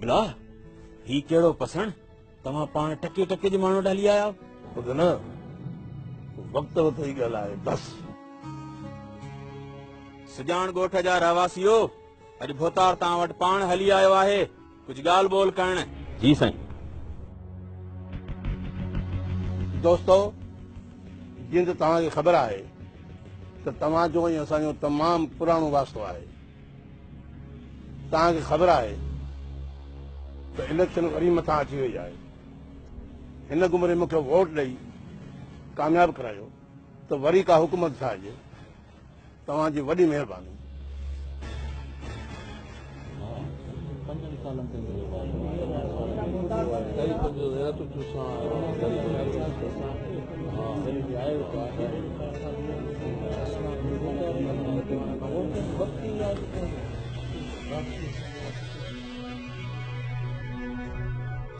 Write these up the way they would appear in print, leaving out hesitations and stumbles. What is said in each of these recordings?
बिगला ही केड़ो पसंद तमा पान टके टके जे मानो डाली आया खुद न वक्त वक्त ही गल है बस सजान गोठ जा रहवासियो अज भोतार ता वट पान हली आयो आहे कुछ गाल बोल करण। जी साईं। दोस्तों जीअं त तव्हांखे ख़बर आहे त तव्हांजो ऐं असांजो तमामु पुराणो वास्तो आहे। तव्हांखे ख़बर आहे त इलेक्शन वरी मथां अची वई आहे। हिन घुमरे मूंखे वोट ॾेई कामयाबु करायो त वरी का हुकूमत ठाहिजे। तव्हांजी वॾी महिरबानी।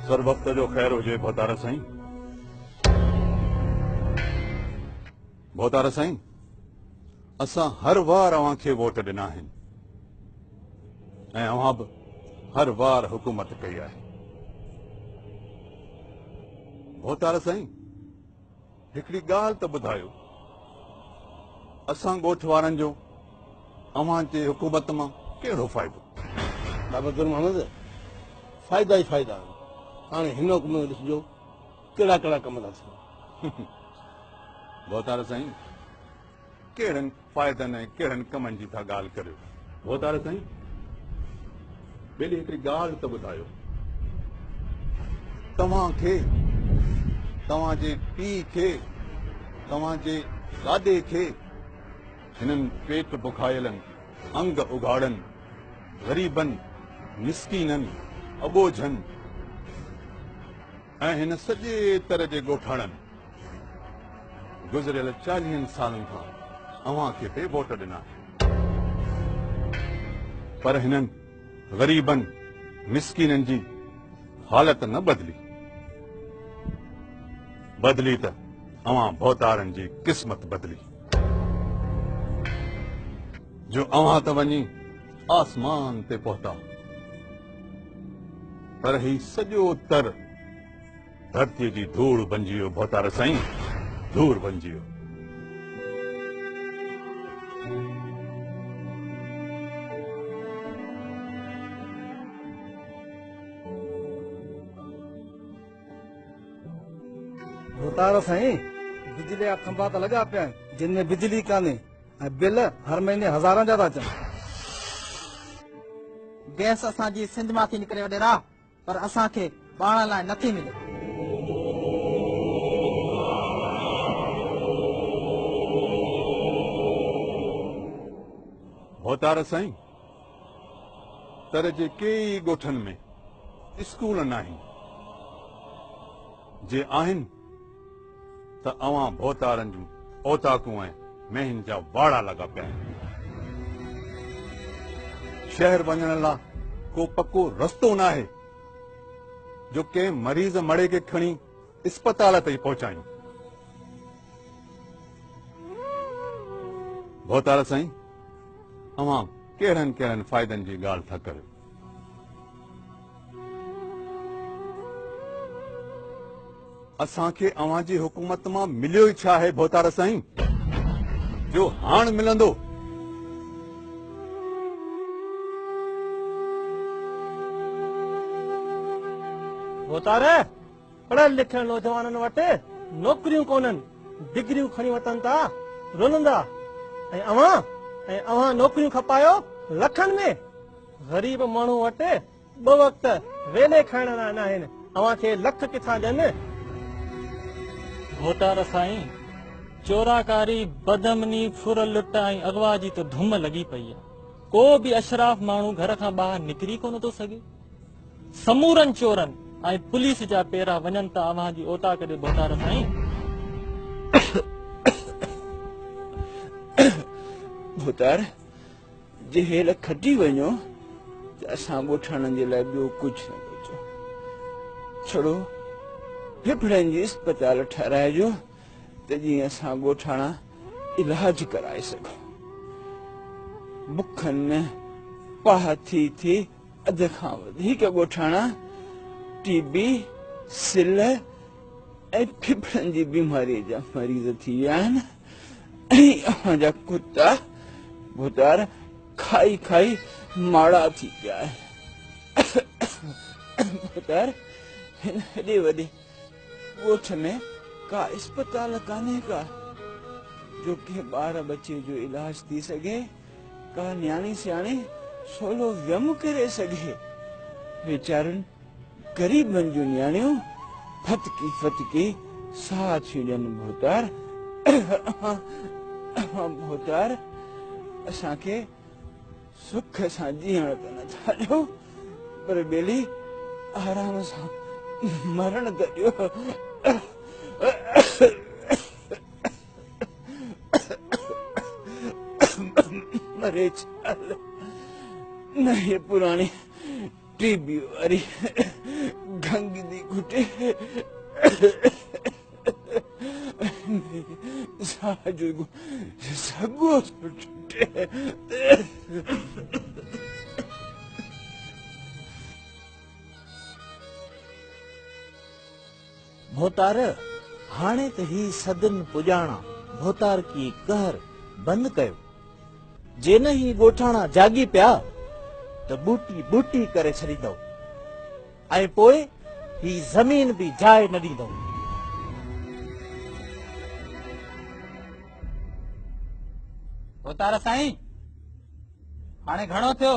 सर वक्त जो ख़ैर हुजे भोतार साईं। भोतार साईं असां हर वार अवां खे वोट ॾिना आहिनि ऐं अवां बि हर वार हुकूमत कई आहे। भोतार साईं हिकिड़ी ॻाल्हि त ॿुधायो असां ॻोठ वारनि जो अवां जे हुकूमत मां कहिड़ो फ़ाइदो? बाबा गुरु मोहम्मद फ़ाइदा ई फ़ाइदा आहिनि। हाणे हिन हुकूमत ॾिसिजो कहिड़ा कहिड़ा कम था थियनि। भोतार साईं कहिड़नि फ़ाइदनि ऐं कहिड़नि कमनि जी था ॻाल्हि करियो? भोतार साईं ॿिली हिकिड़ी ॻाल्हि त ॿुधायो तव्हांखे तव्हांजे पीउ खे तव्हांजे ॾाॾे खे हिननि पेट बुखायलनि अंग उघाड़नि ग़रीबनि मिसकीननि अॿोझनि ऐं हिन सॼे तरह जे ॻोठाणनि गुज़रियल 40 सालनि खां अवां खे पे वोट ॾिना पर हिननि ग़रीबनि मिसकीननि जी हालत न बदिली। बदिली त अवां भोतारनि जी क़िस्मत बदिली जो अवां त वञी आसमान ते पहुता पर ही सॼो तर धरतीअ जी धूड़ बणिजी वियो। भोतार साईं धूड़ बणिजी वियो। भोतार साईं बिजली जा खंभा त लॻा पिया आहिनि जिन में बिजली कान्हे ऐं बिल हर महीने हज़ारनि जा था अचनि। गैस असांजी सिंध मां थी निकिरे वॾेरा पर असांखे ॿारण लाइ नथी मिले। भोतार साईं तर जे कई ॻोठनि में स्कूल न आहिनि जे आहिनि त अवां भोतारनि जूं औताकूं ऐं मेहनि जा वाड़ा लॻा पिया आहिनि। शहर वञण लाइ को पको रस्तो न आहे जो कंहिं मरीज़ मड़े खे खणी अस्पताल ताईं पहुचायूं। भोतार साईं अवां कहिड़नि कहिड़नि फ़ाइदनि जी ॻाल्हि था करियो? असांखे अवां जी हुकूमत मां मिलियो ई छा आहे भोतार साईं जो हाण मिलंदो? भोतार पढ़ियल लिखियल नौजवाननि वटि नौकरियूं कोन्हनि डिग्रियूं खणी वठनि था रुलंदा ऐं अवां नौकरियूं खपायो लखनि में। ग़रीब माण्हू वटि 2 वक्त वेले खाइण लाइ न आहिनि अवां खे लख किथां ॾियनि। भोतार साईं चोराकारी बदमनी फुर लुट ऐं अगवा जी त धूम लॻी पई आहे। को बि अशराफ माण्हू घर खां ॿाहिरि निकिरी कोन थो सघे। समूरनि चोरनि ऐं पुलिस जा पेरा वञनि था अवां जी ओताक ॾे। भोतार साईं भोतार जे हेल खटी वञो त असां ॻोठाणनि जे लाइ ॿियो कुझु न बचो। छड़ो फिफड़नि जी अस्पताल ठाराइजो त जीअं असां ॻोठाणा इलाज कराए सघूं। बुखनि में पाह थी अध खां वधीक ॻोठाणा टीबी सिल ऐं फिफड़नि जी बीमारीअ जा मरीज़ थी विया आहिनि ऐं अव्हां जा कुता भूतार खाई खाई माड़ा थी पिया आहिनि भूतार हिन हेॾे वॾे ॻोठ में का अस्पताल कान्हे का जो के ॿार बचे जो इलाज थी सघे का न्याणी सियाणी सोलो व्यम करे सघे वीचारनि गरीबनि जूं न्याणियूं फतकी फतकी साह थी ॾियनि भूतार भूतार असांखे सुख सां जीअण त नथा ॾियो पर ॿेली आराम सां मरण त ॾियो मरे चाल न ये पुरानी टीबी वारी गंग दी घुटे साजू सगो छुटे भोतार हाणे त ही सदन पुॼाणा भोतार की कहर बंद कयो जे न ही ॻोठाणा जागी पिया त बूटी बूटी करे छॾींदो ऐं पोइ ही ज़मीन बि जाइ न ॾींदो भोतार साईं हाणे घणो थियो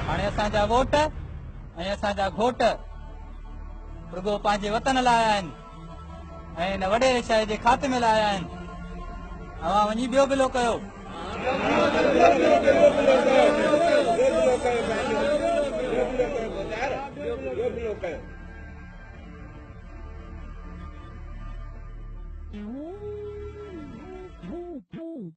हाणे असांजा वोट ऐं असांजा घोट रुगो पंहिंजे वतन लाइ आया आहिनि ऐं हिन वॾे शइ जे ख़ात्मे लाइ आया आहिनि अवां वञी ॿियो गिलो कयो कयो